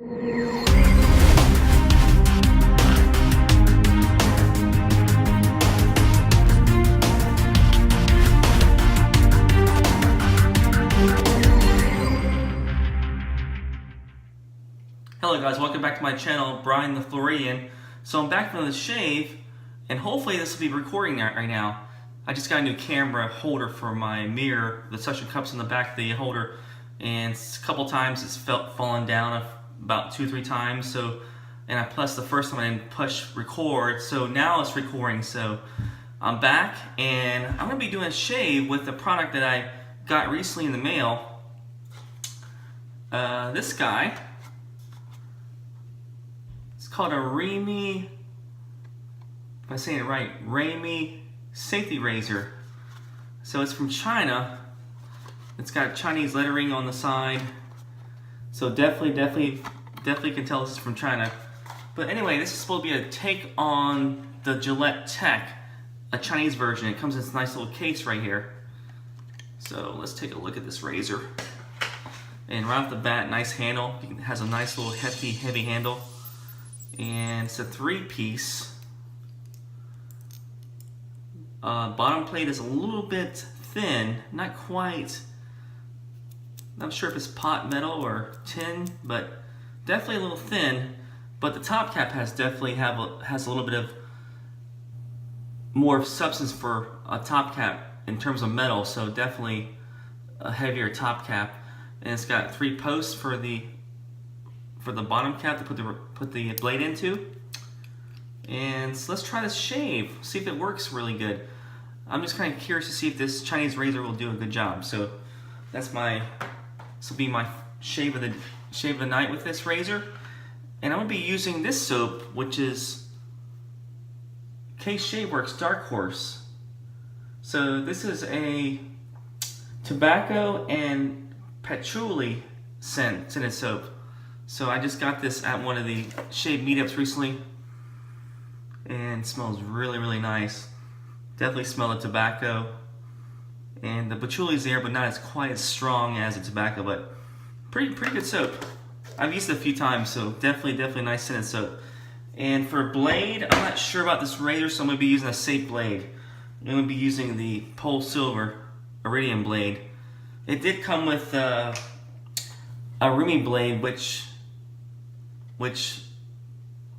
Hello guys, welcome back to my channel, Brian the Floridian. So I'm back from the shave, and hopefully this will be recording right now. I just got a new camera holder for my mirror. The suction cup's in the back of the holder, and a couple times it's fallen down about 2-3 times. And plus the first time I didn't push record, so now it's recording. So I'm back, and I'm gonna be doing a shave with the product that I got recently in the mail. This guy. It's called a RiMei, if I'm saying it right, RiMei safety razor. So it's from China. It's got Chinese lettering on the side. So definitely can tell this is from China. But anyway, this is supposed to be a take on the Gillette Tech, a Chinese version. It comes in this nice little case right here. So let's take a look at this razor. And right off the bat, nice handle. It has a nice little hefty, heavy handle. And it's a 3-piece. Bottom plate is a little bit thin, not quite. Not sure if it's pot metal or tin, but definitely a little thin. But the top cap has a little bit of more substance for a top cap in terms of metal, so definitely a heavier top cap. And it's got 3 posts for the bottom cap to put the blade into. And so let's try this shave, see if it works really good. I'm just kind of curious to see if this Chinese razor will do a good job. So this will be my shave of the night with this razor. And I'm gonna be using this soap, which is Worx Dark Horse. So this is a tobacco and patchouli scented soap. So I just got this at one of the shave meetups recently, and it smells really nice. Definitely smell the tobacco, and the patchouli's there, but not as quite as strong as the tobacco, but pretty good soap. I've used it a few times, so definitely nice scented soap. And for blade, I'm not sure about this razor, so I'm gonna be using a safe blade. I'm gonna be using the Pole Silver Iridium blade. It did come with a RiMei blade, which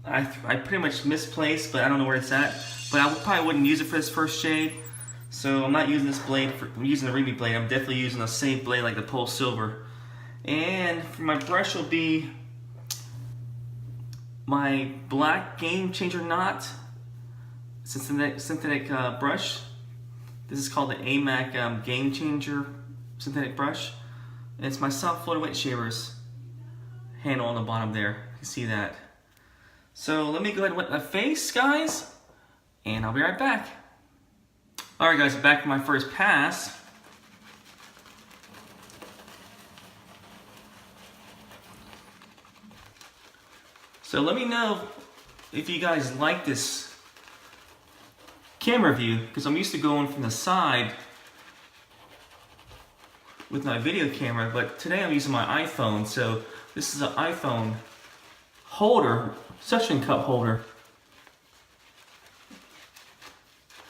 I pretty much misplaced, but I don't know where it's at. But I probably wouldn't use it for this first shave, so I'm not using this blade. I'm using the RiMei blade. I'm definitely using a safe blade like the Pole Silver. And for my brush will be my black GameChanger knot synthetic brush. This is called the Amack GameChanger synthetic brush. And it's my soft floating wet shavers handle on the bottom there. You can see that. So let me go ahead and wet my face, guys, and I'll be right back. Alright guys, back to my first pass. So let me know if you guys like this camera view, because I'm used to going from the side with my video camera, but today I'm using my iPhone. So this is an iPhone holder, suction cup holder.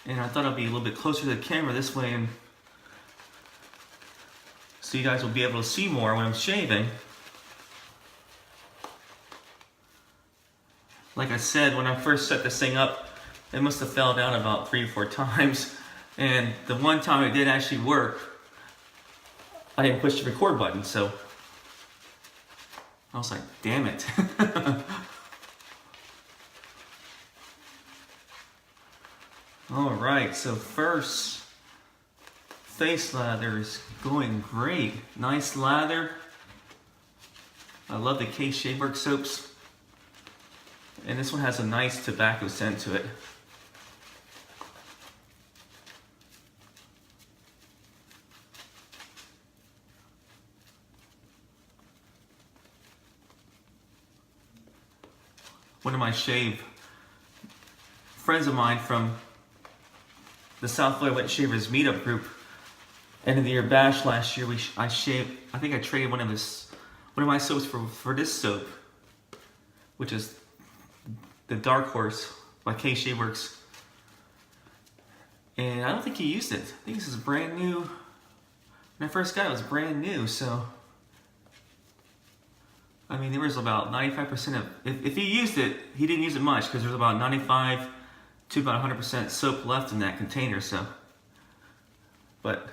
And I thought I'd be a little bit closer to the camera this way, and so you guys will be able to see more when I'm shaving. Like I said, when I first set this thing up, it must have fell down about 3 or 4 times. And the one time it did actually work, I didn't push the record button, so I was like, damn it. Alright, so first, face lather is going great. Nice lather. I love the Worx soaps. And this one has a nice tobacco scent to it. One of my shave friends of mine from the South Florida Wet Shavers meetup group, end of the year bash last year, I think I traded one of my soaps for this soap. which is the Dark Horse by Worx. And I don't think he used it. I think this is brand new. When I first got it, it was brand new, so I mean, there was about 95% of, if he used it, he didn't use it much because there was about 95 to about 100% soap left in that container, so. But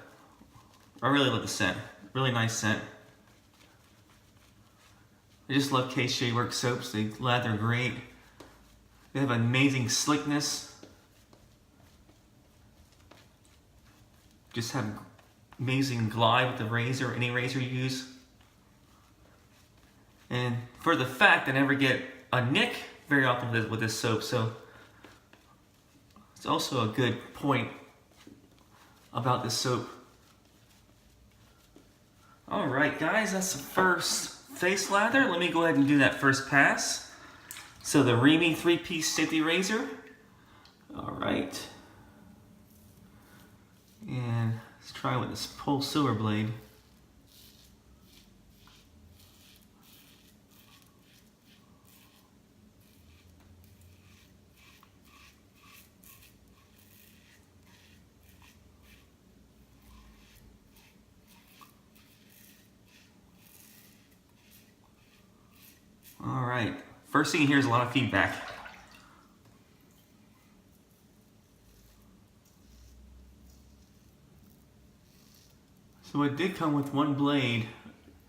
I really love the scent. Really nice scent. I just love Worx soaps. They lather great. They have amazing slickness. Just have amazing glide with the razor, any razor you use. And for the fact I never get a nick very often with this soap, so it's also a good point about this soap. Alright guys, that's the first face lather. Let me go ahead and do that first pass. So the RiMei 3-piece safety razor. Alright. And let's try with this pole silver blade. Alright, first thing you hear is a lot of feedback. So it did come with one blade,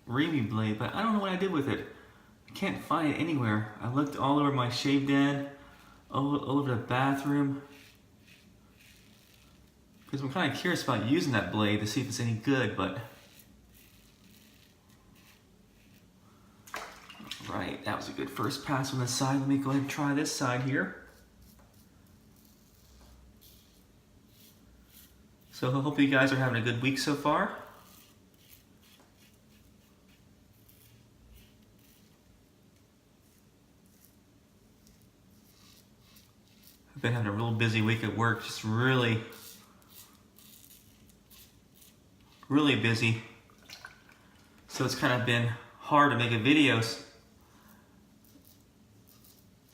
RiMei blade, but I don't know what I did with it. I can't find it anywhere. I looked all over my shave den, all over the bathroom. Because I'm kind of curious about using that blade to see if it's any good, but right, that was a good first pass on this side. Let me go ahead and try this side here. So I hope you guys are having a good week so far. I've been having a real busy week at work, just really busy. So it's kind of been hard to make a video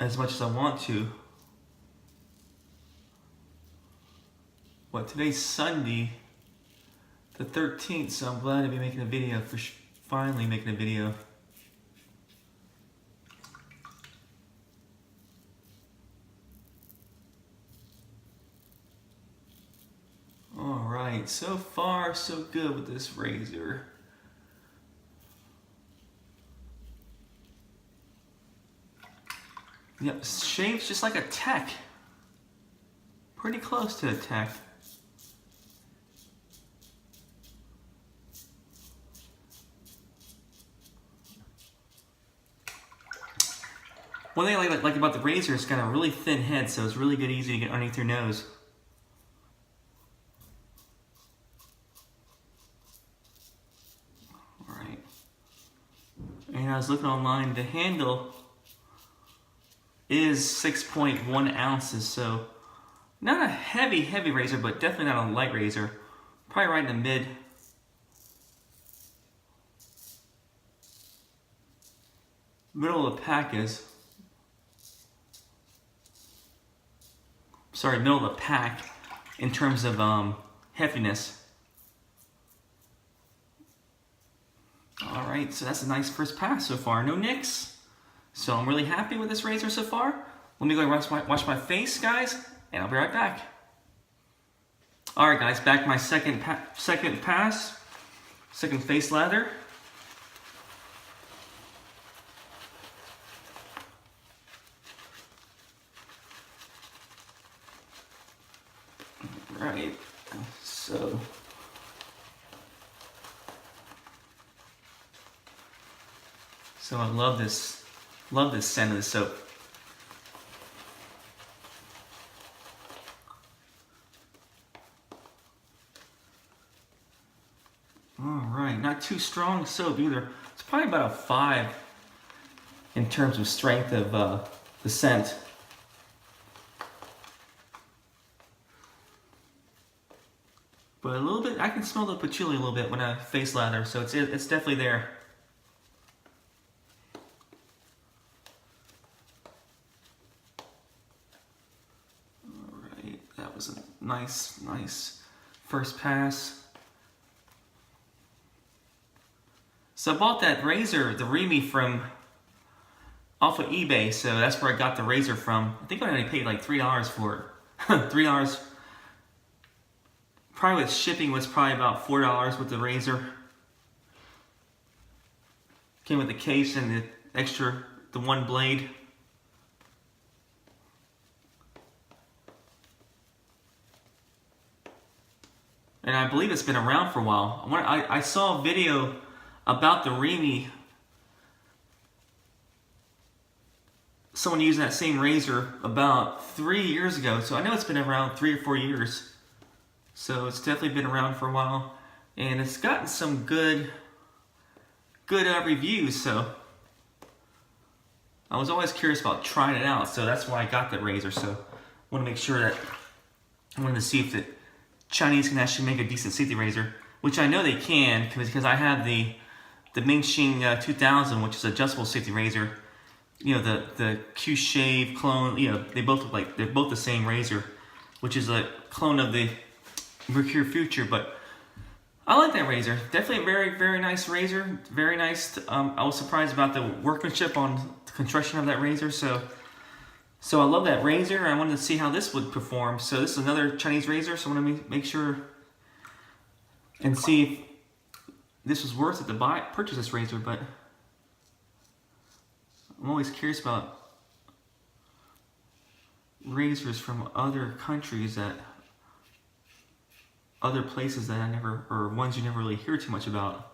as much as I want to. But today's Sunday, the 13th, so I'm glad to be making a video, finally making a video. Alright, so far so good with this razor. Yep, shaves just like a tech. Pretty close to a tech. One thing I like about the razor is it's got a really thin head, so it's really good, easy to get underneath your nose. Alright. And I was looking online, the handle is 6.1 ounces, so not a heavy razor, but definitely not a light razor. Probably right in the middle of the pack is. Sorry, middle of the pack in terms of heftiness. Alright, so that's a nice first pass so far. No nicks. So I'm really happy with this razor so far. Let me go wash my face, guys, and I'll be right back. Alright guys, back my second pass, second face lather. Right, so I love this scent of the soap. Alright, not too strong soap either. It's probably about a 5 in terms of strength of the scent. But a little bit, I can smell the patchouli a little bit when I face lather, so it's definitely there. That was a nice first pass. So I bought that razor, the RiMei, from off of eBay, so that's where I got the razor from. I think I only paid like $3 for it. $3. Probably with shipping was probably about $4 with the razor. Came with the case and the extra, the one blade. And I believe it's been around for a while. I saw a video about the RiMei. Someone using that same razor about 3 years ago. So I know it's been around 3 or 4 years. So it's definitely been around for a while. And it's gotten some good reviews. So I was always curious about trying it out. So that's why I got that razor. So I want to make sure that I wanted to see if the Chinese can actually make a decent safety razor, which I know they can, because I have the Mingxing 2000, which is an adjustable safety razor. You know, the Q-Shave clone. You know, they both look like they're both the same razor, which is a clone of the Mercure Future. But I like that razor. Definitely a very nice razor. Very nice. I was surprised about the workmanship on the construction of that razor. So I love that razor. I wanted to see how this would perform. So this is another Chinese razor. So I want to make sure and see if this was worth it to purchase this razor. But I'm always curious about razors from other countries, other places that or ones you never really hear too much about.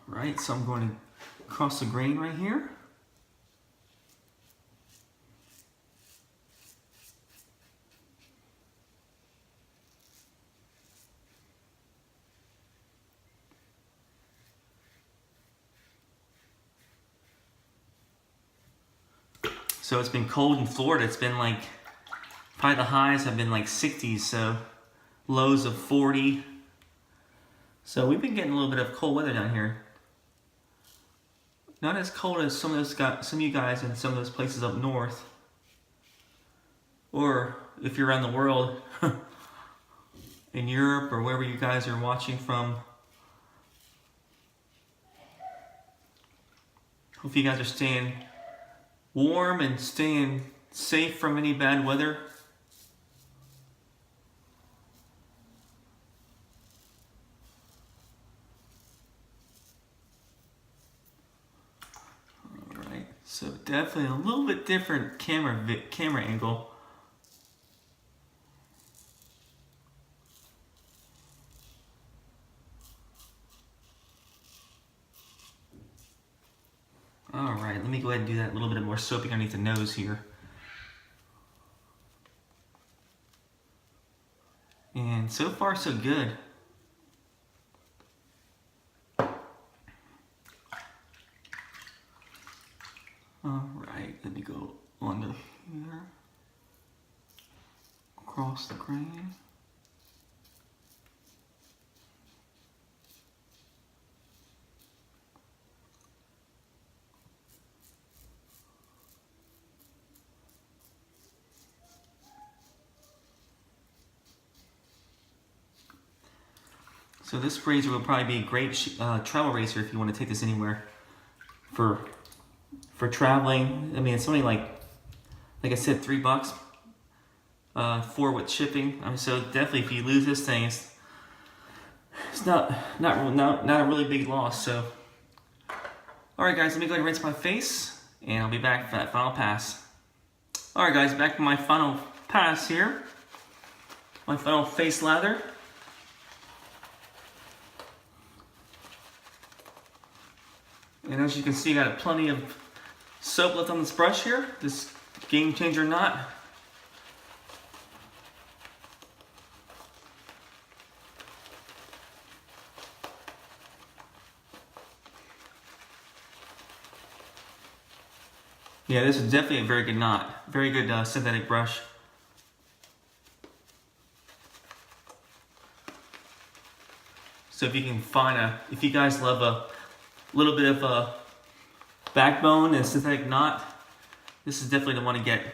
Right, so I'm going to cross the grain right here. So it's been cold in Florida. It's been like, probably the highs have been like 60s, so lows of 40. So we've been getting a little bit of cold weather down here. Not as cold as some of you guys in some of those places up north. Or if you're around the world, in Europe or wherever you guys are watching from. Hope you guys are staying warm and staying safe from any bad weather. Alright, so definitely a little bit different camera angle. Alright, let me go ahead and do that little bit more soaping underneath the nose here. And so far so good. Alright, let me go onto here. Across the grain. So this razor will probably be a great travel razor if you want to take this anywhere for traveling. I mean, it's only like I said, $3, 4 with shipping. So definitely, if you lose this thing, it's not a really big loss. So, all right, guys, let me go ahead and rinse my face, and I'll be back for that final pass. All right, guys, back to my final pass here. My final face lather. And as you can see, I got plenty of soap left on this brush here, this GameChanger knot. Yeah, this is definitely a very good knot. Very good synthetic brush. So if you can find if you guys love a little bit of a backbone and synthetic knot, this is definitely the one to get.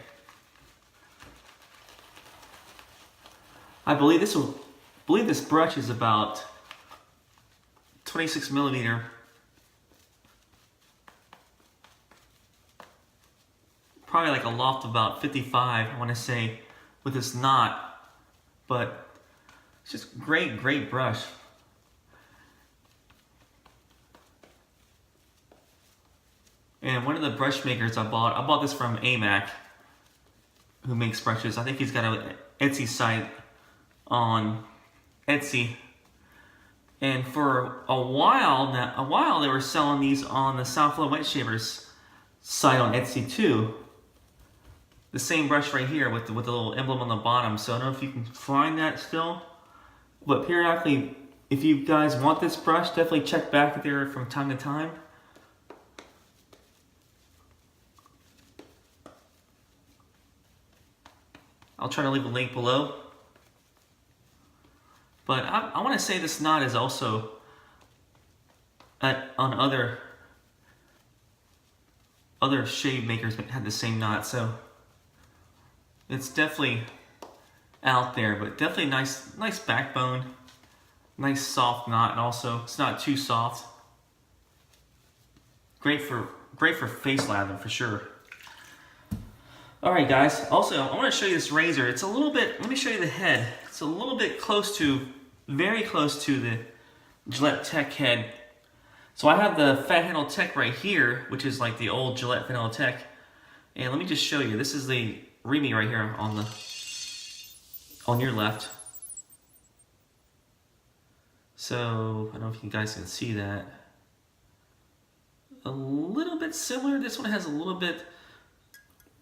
I believe this brush is about 26 millimeter. Probably like a loft of about 55, I want to say, with this knot. But it's just great brush. And one of the brush makers I bought this from Amack, who makes brushes. I think he's got an Etsy site on Etsy. And for a while they were selling these on the Southflow Wet Shavers site on Etsy too. The same brush right here with the little emblem on the bottom. So I don't know if you can find that still. But periodically, if you guys want this brush, definitely check back there from time to time. I'll try to leave a link below. But I want to say this knot is also on other shave makers had the same knot, so it's definitely out there. But definitely nice backbone, nice soft knot, and also it's not too soft. Great for face lather for sure. All right, guys. Also, I want to show you this razor. It's a little bit. Let me show you the head. It's a little bit very close to the Gillette Tech head. So I have the Fat Handle Tech right here, which is like the old Gillette Fat Handle Tech. And let me just show you. This is the RiMei right here on your left. So I don't know if you guys can see that. A little bit similar. This one has a little bit.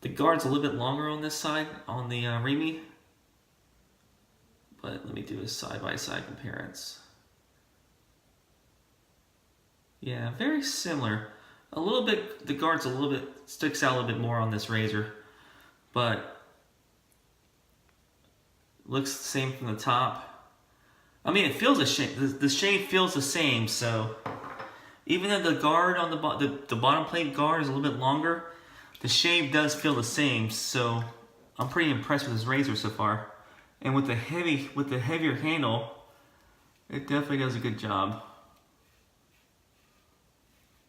The guard's a little bit longer on this side, on the RiMei. But let me do a side-by-side comparison. Yeah, very similar. A little bit, the guard's a little bit, sticks out a little bit more on this razor. But looks the same from the top. I mean, it feels the shave feels the same, so even though the guard on the bottom plate guard is a little bit longer, the shave does feel the same, so I'm pretty impressed with this razor so far. And with the heavier handle, it definitely does a good job.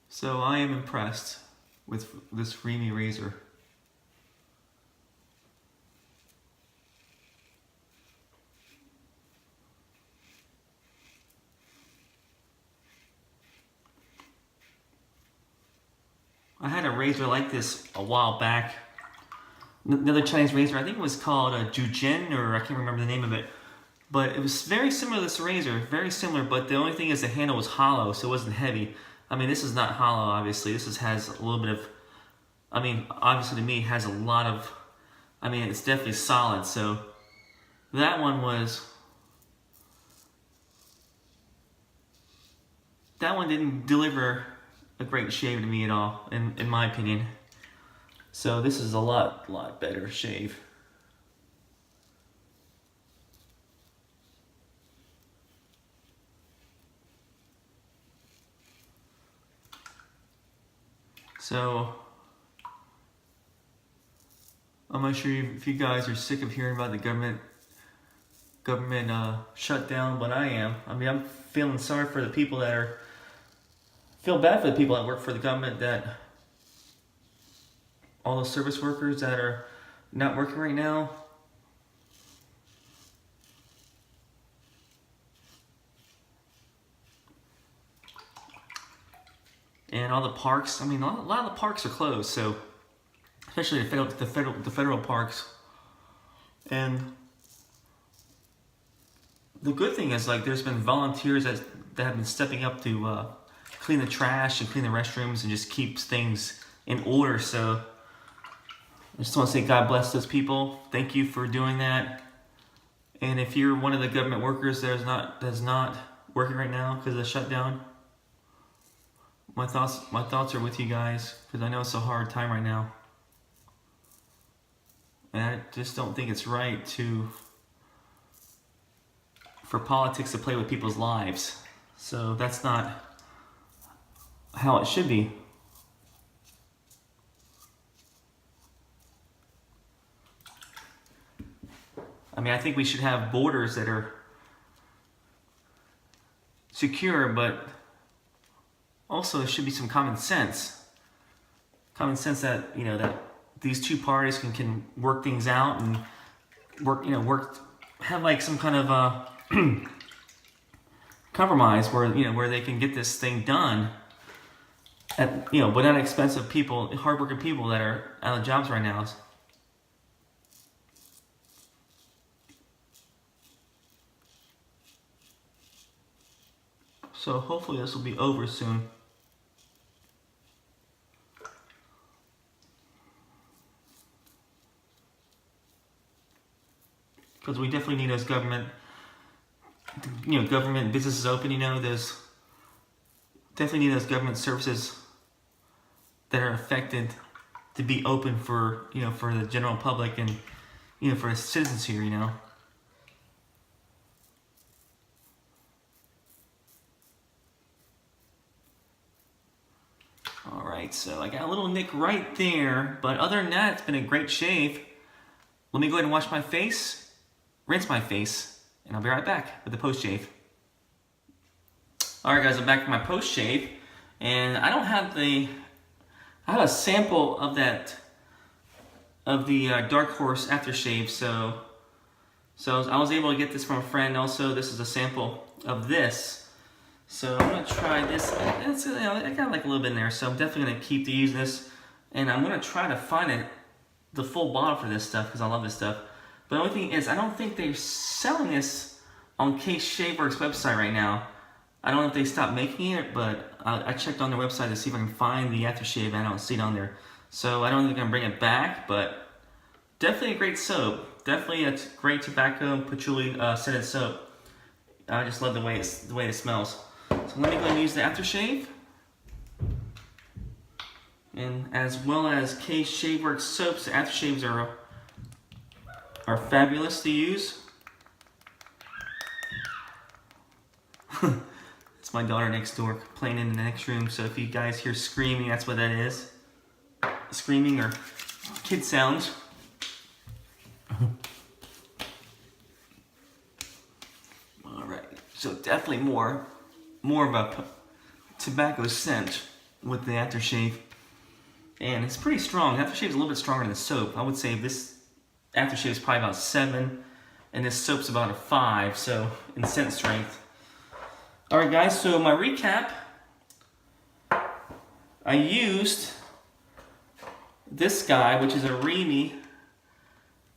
So I am impressed with this RiMei razor. I had a razor like this a while back. Another Chinese razor, I think it was called Jujin, or I can't remember the name of it. But it was very similar to this razor, very similar, but the only thing is the handle was hollow, so it wasn't heavy. I mean, this is not hollow, obviously. This has a little bit of, I mean, obviously to me, it has a lot of, I mean, it's definitely solid, so that one didn't deliver a great shave to me at all, in my opinion. So this is a lot better shave. So I'm not sure if you guys are sick of hearing about the government shutdown, but I am. I mean, I'm feeling sorry for the people feel bad for the people that work for the government, that all those service workers that are not working right now. And all the parks, I mean, a lot of the parks are closed, so especially the federal parks. And the good thing is, like, there's been volunteers that have been stepping up to clean the trash and clean the restrooms and just keeps things in order. So I just want to say God bless those people. Thank you for doing that. And if you're one of the government workers that's not working right now because of the shutdown, my thoughts are with you guys, because I know it's a hard time right now. And I just don't think it's right for politics to play with people's lives. So that's not how it should be. I mean, I think we should have borders that are secure, but also there should be some common sense. Common sense that, you know, that these two parties can work things out and have like some kind of compromise where, you know, where they can get this thing done at, you know, but not expensive people, hardworking people that are out of jobs right now. So hopefully this will be over soon. Because we definitely need those government, you know, government businesses open, you know, those, definitely need those government services that are affected to be open for, you know, for the general public and, you know, for the citizens here, you know. Alright, so I got a little nick right there, but other than that, it's been a great shave. Let me go ahead and wash my face, rinse my face, and I'll be right back with the post shave. Alright guys, I'm back with my post shave, and I don't have I have a sample of the Dark Horse aftershave, so I was able to get this from a friend. Also, this is a sample of this. So I'm gonna try this. It's, you know, I got like a little bit in there, so I'm definitely gonna keep using this, and I'm gonna try to find the full bottle for this stuff because I love this stuff. But the only thing is, I don't think they're selling this on Worx website right now. I don't know if they stopped making it, but I checked on their website to see if I can find the aftershave, and I don't see it on there. So I don't think I'm gonna bring it back, but definitely a great soap. Definitely a great tobacco patchouli scented soap. I just love the way it smells. So let me go and use the aftershave, and as well as Worx soaps, the aftershaves are fabulous to use. It's my daughter next door playing in the next room, so if you guys hear screaming, that's what that is. Screaming or kid sounds. Alright, so definitely more of a tobacco scent with the aftershave. And it's pretty strong. The aftershave is a little bit stronger than the soap. I would say this aftershave is probably about 7, and this soap's about a 5, so in scent strength. Alright guys, so my recap, I used this guy, which is a RiMei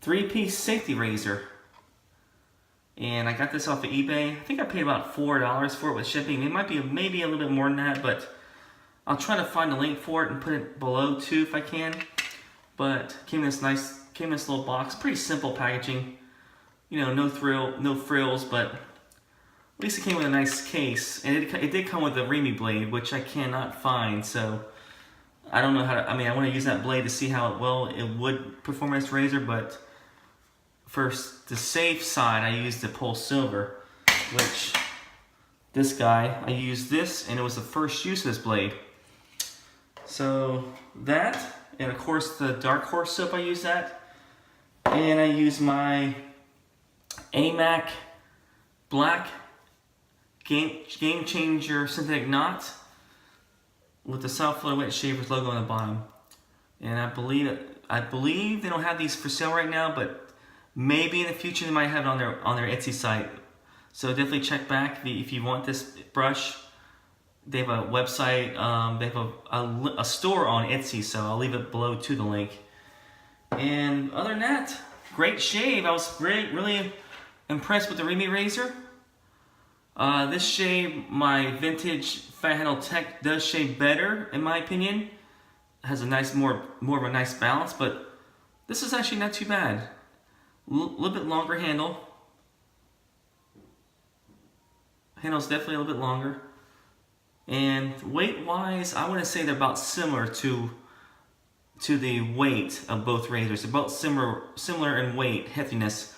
3-piece safety razor. And I got this off of eBay. I think I paid about $4 for it with shipping. It might be maybe a little bit more than that, but I'll try to find a link for it and put it below too if I can. But came in this little box, pretty simple packaging. You know, no frills, but at least it came with a nice case. And it did come with a RiMei blade, which I cannot find. So I don't know how to. I mean, I want to use that blade to see how well it would perform as razor, but for the safe side, I used the Pulse Silver, which this guy, I used this, and it was the first use of this blade. So that, and of course the Dark Horse soap, I used that. And I used my Amack Black GameChanger Synthetic Knot with the South Florida Wet Shavers logo on the bottom. And I believe they don't have these for sale right now, but maybe in the future they might have it on their Etsy site. So definitely check back if you want this brush. They have a website, they have a store on Etsy, so I'll leave it below to the link. And other than that, great shave. I was really impressed with the RiMei razor. This shave, my vintage Fat Handle Tech does shave better, in my opinion. It has a nice, more of a nice balance, but this is actually not too bad. A little bit longer handle. Handle's definitely a little bit longer. And weight-wise, I want to say they're about similar to the weight of both razors. They're both similar in weight, heftiness.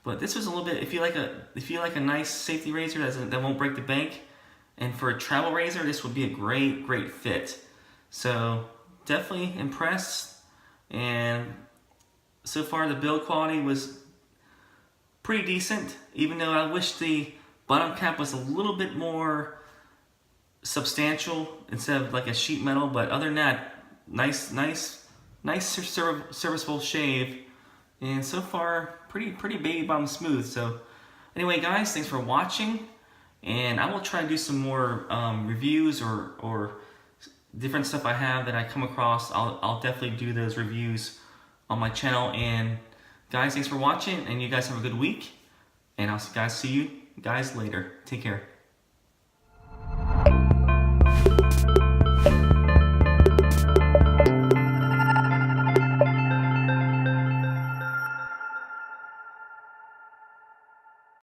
But this was a little bit. If you like a nice safety razor that won't break the bank, And for a travel razor, this would be a great fit. So definitely impressed. And so far the build quality was pretty decent, even though I wish the bottom cap was a little bit more substantial instead of like a sheet metal. But other than that, nice serviceable shave. And so far, pretty baby bottom smooth. So anyway, guys, thanks for watching. And I will try to do some more reviews or different stuff I have that I come across. I'll definitely do those reviews on my channel. And guys, thanks for watching, and you guys have a good week. And I'll see you guys later. Take care.